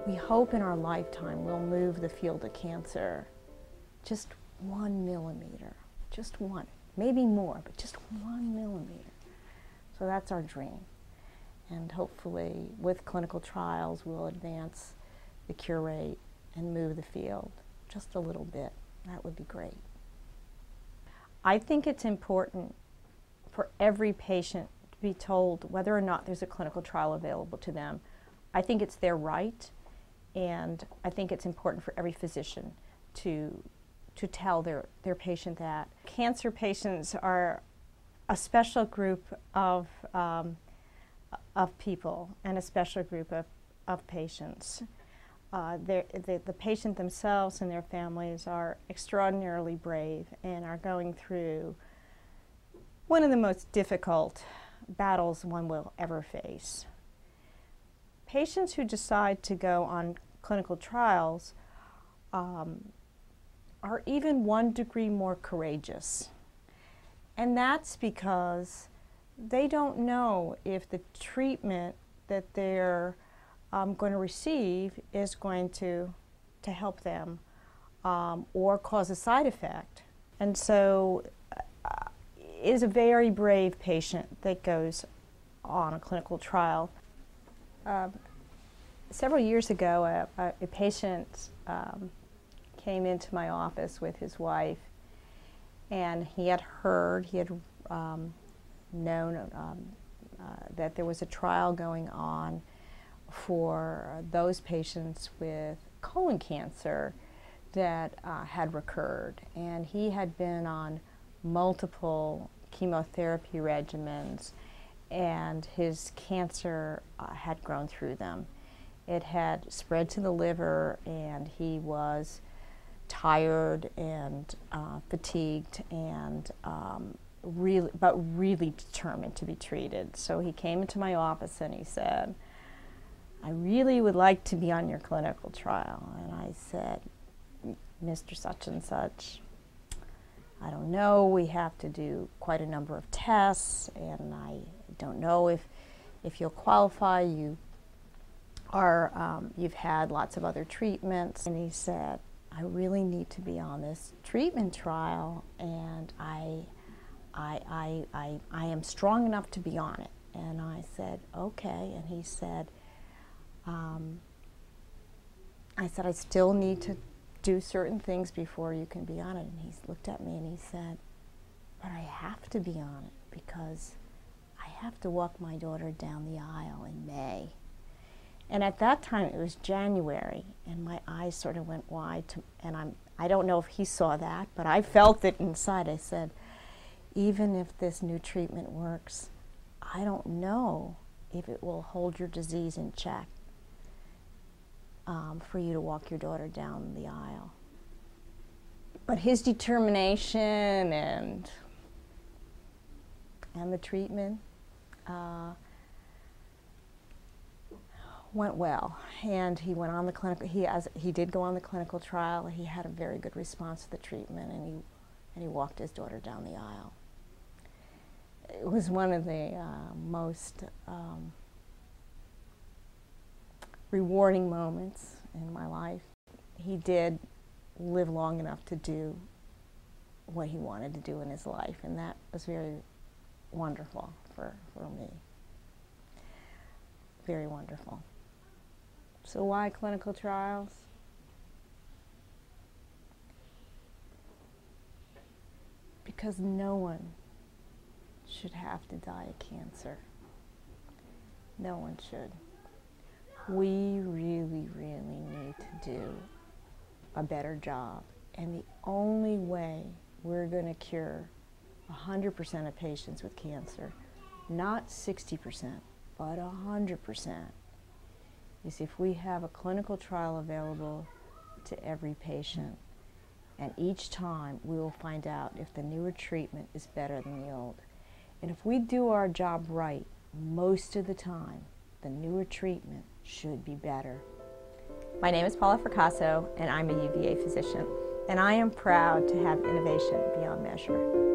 We hope in our lifetime we'll move the field of cancer just 1 millimeter, just one, maybe more, but just 1 millimeter. So that's our dream. And hopefully with clinical trials we'll advance the cure rate and move the field just a little bit. That would be great. I think it's important for every patient to be told whether or not there's a clinical trial available to them. I think it's their right, and I think it's important for every physician to tell their patient that. Cancer patients are a special group of people and a special group of patients. The patient themselves and their families are extraordinarily brave and are going through one of the most difficult battles one will ever face. Patients who decide to go on clinical trials are even 1 degree more courageous. And that's because they don't know if the treatment that they're going to receive is going to help them or cause a side effect. And so it is a very brave patient that goes on a clinical trial. Several years ago, a patient came into my office with his wife, and he had known that there was a trial going on for those patients with colon cancer that had recurred, and he had been on multiple chemotherapy regimens, and his cancer had grown through them. It had spread to the liver, and he was tired and fatigued and really determined to be treated. So he came into my office and he said, "I really would like to be on your clinical trial." And I said, "Mr. Such and Such, I don't know, we have to do quite a number of tests, and I don't know if you'll qualify. You've had lots of other treatments." And he said, "I really need to be on this treatment trial, and I am strong enough to be on it." And I said, "Okay." And he said, I still need to do certain things before you can be on it." And he looked at me and he said, "But I have to be on it because I have to walk my daughter down the aisle in May." And at that time it was January, and my eyes sort of went wide, and I don't know if he saw that, but I felt it inside. I said, "Even if this new treatment works, I don't know if it will hold your disease in check for you to walk your daughter down the aisle." But his determination and the treatment went well, and he went on the clinical. He did go on the clinical trial. He had a very good response to the treatment, and he walked his daughter down the aisle. It was one of the most rewarding moments in my life. He did live long enough to do what he wanted to do in his life, and that was very wonderful for me. Very wonderful. So why clinical trials? Because no one should have to die of cancer. No one should. We really, really need to do a better job. And the only way we're going to cure 100% of patients with cancer, not 60%, but 100%, is if we have a clinical trial available to every patient. And each time we will find out if the newer treatment is better than the old. And if we do our job right, most of the time, the newer treatment should be better. My name is Paula Fracasso, and I'm a UVA physician. And I am proud to have innovation beyond measure.